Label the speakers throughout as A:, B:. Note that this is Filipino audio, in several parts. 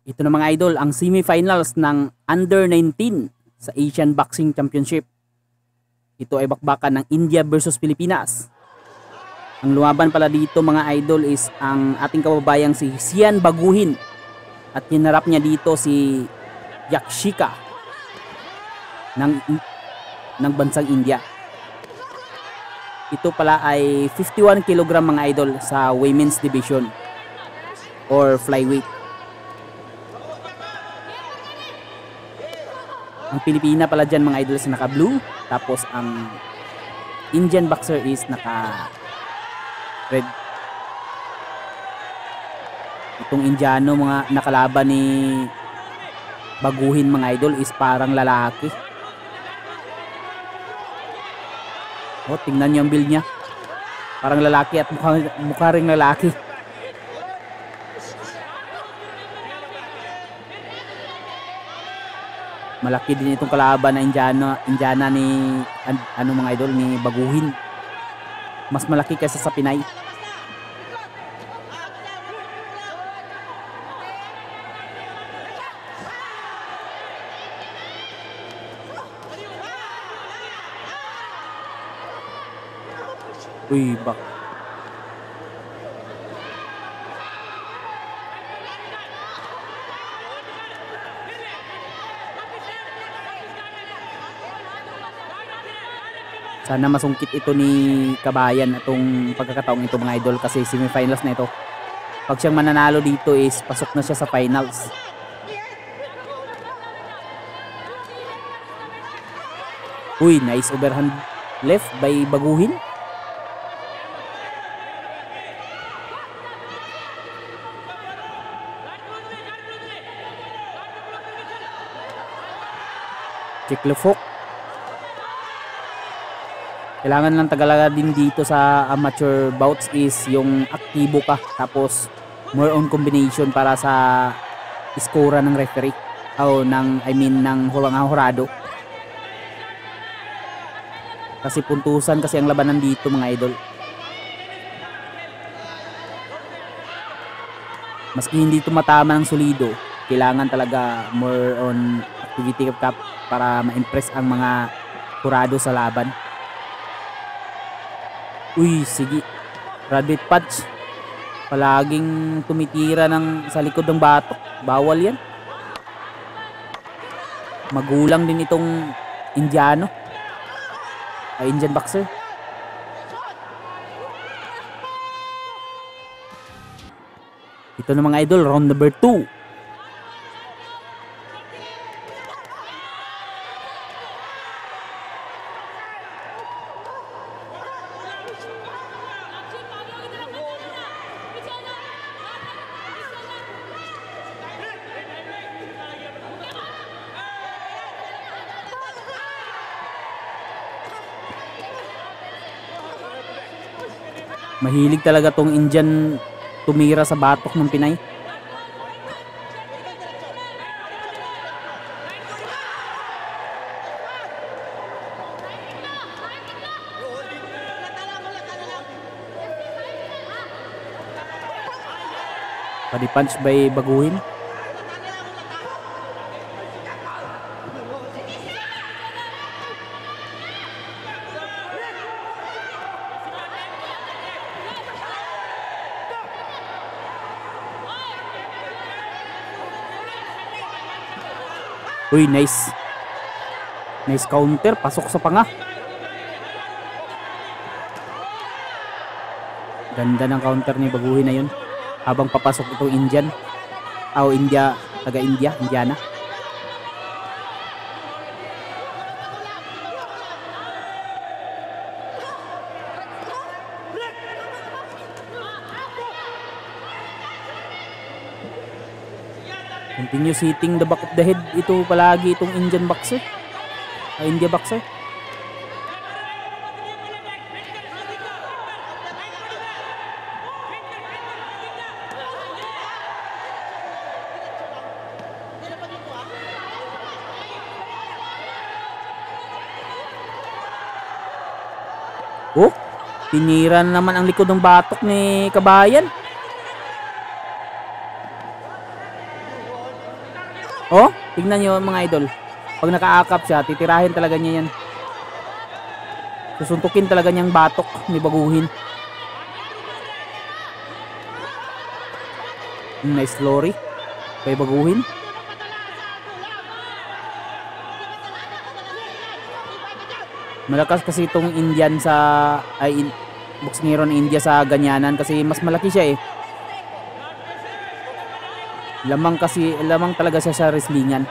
A: Ito na mga idol, ang semifinals ng Under 19 sa Asian Boxing Championship. Ito ay bakbakan ng India versus Pilipinas. Ang lumaban pala dito mga idol is ang ating kababayang si Sian Baguhin. At hinarap niya dito si Yakshika ng bansang India. Ito pala ay 51 kg mga idol sa women's division or flyweight. Ang Pilipina pala dyan mga idol is naka-blue. Tapos ang Indian boxer is naka-red. Itong Indiano mga nakalaban ni Baguhin mga idol is parang lalaki. Oh, tingnan niyo ang build niya. Parang lalaki at mukha ring lalaki. Malaki din itong kalaban na Indiana ni mga idol ni Baguhin. Mas malaki kaysa sa Pinay. Uy, bak. Sana masungkit ito ni Kabayan itong pagkakataong ito mga idol kasi semifinals na ito. Pag siyang mananalo dito is pasok na siya sa finals. Uy, nice overhand left by Baguhin. Chiklefok. Kailangan lang tagalaga din dito sa amateur bouts is yung aktibo ka tapos more on combination para sa iskora ng referee o ng ng hurado. Kasi puntusan kasi ang labanan dito mga idol. Maski hindi tumatama ng solido, kailangan talaga more on activity cap para ma-impress ang mga hurado sa laban. Uy, sige. Rabbit punch. Palaging tumitira sa likod ng batok. Bawal yan. Magulang din itong Indiano. Indian boxer. Ito na mga idol, round number 2. Mahilig talaga tong Indian tumira sa batok ng Pinay. Body punch by Baguhin. Uy, nice. Nice counter. Pasok sa panga. Ganda ng counter ni Baguhin na yun. Habang papasok itong Indian. India. Taga-India. Indiana. Continue hitting the back of the head. Ito palagi itong Indian boxer. India boxer. Oh, tinira na naman ang likod ng batok ni Kabayan. Oh, tingnan nyo mga idol. Pag nakaakap siya, titirahin talaga niya yan. Susuntukin talaga niyang batok ni Baguhin. Nice lorry kay Baguhin. Malakas kasi itong Indian sa boksingero ng India sa ganyanan kasi mas malaki siya eh. Lamang talaga siya sa wrestlingan.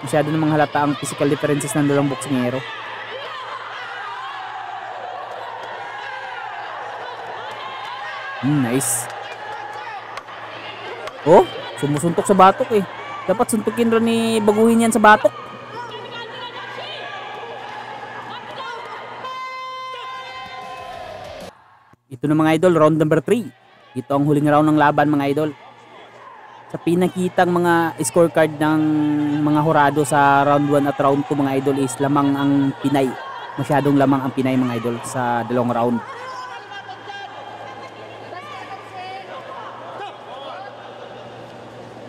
A: Masyado namang halata ang physical differences ng dalawang boksingero. Nice. Oh, sumusuntok sa batok eh. Dapat suntukin rin ni Baguhin yan sa batok. Ito na mga idol, round number 3. Ito ang huling round ng laban mga idol. Sa pinakitang mga scorecard ng mga hurado sa round 1 at round 2 mga idol is lamang ang Pinay. Masyadong lamang ang Pinay mga idol sa dalawang round.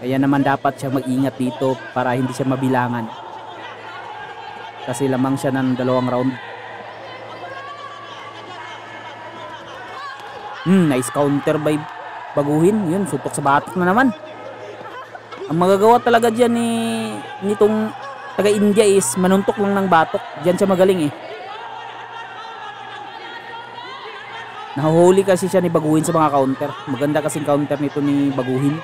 A: Kaya naman dapat siya mag-ingat dito para hindi siya mabilangan. Kasi lamang siya ng dalawang round. Nice counter by Baguhin. Yun, sutok sa batok na naman. Ang magagawa talaga dyan nitong taga-India is manuntok lang ng batok. Dyan siya magaling eh. Nahuhuli kasi siya ni Baguhin sa mga counter. Maganda kasing counter nito ni Baguhin.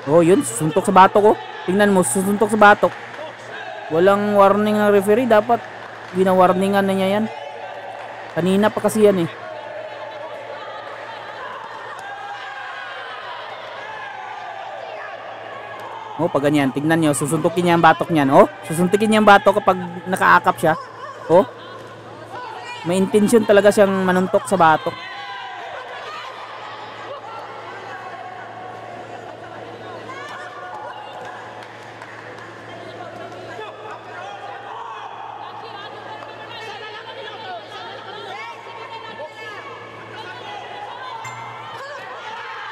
A: Oh, yun, susuntok sa batok oh. Tingnan mo, susuntok sa batok. Walang warning ng referee, dapat gina-warningan na niya yan. Kanina pa kasi yan eh. Oh, pag ganyan, tingnan niyo, susuntukin niya ang batok niyan. Oh, susuntukin niya ang batok kapag nakaakap siya. Oh. May intention talaga siyang manuntok sa batok.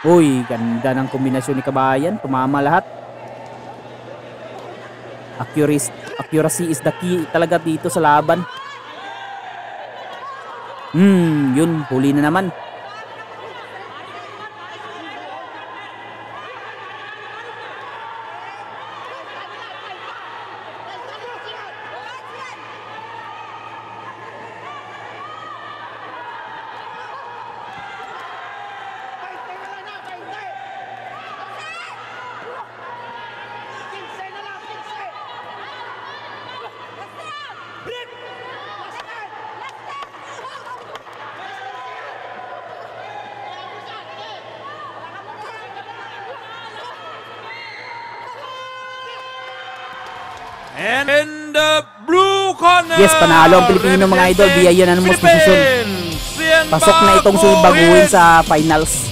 A: Uy, ganda ng kombinasyon ni Kabayan. Tumama lahat. Accuracy is the key talaga dito sa laban. Yun, huli na naman.
B: And in the blue corner,
A: yes, panalo ang Pilipino mga idol via unanimous decision. Pasok na itong si Baguhin sa finals.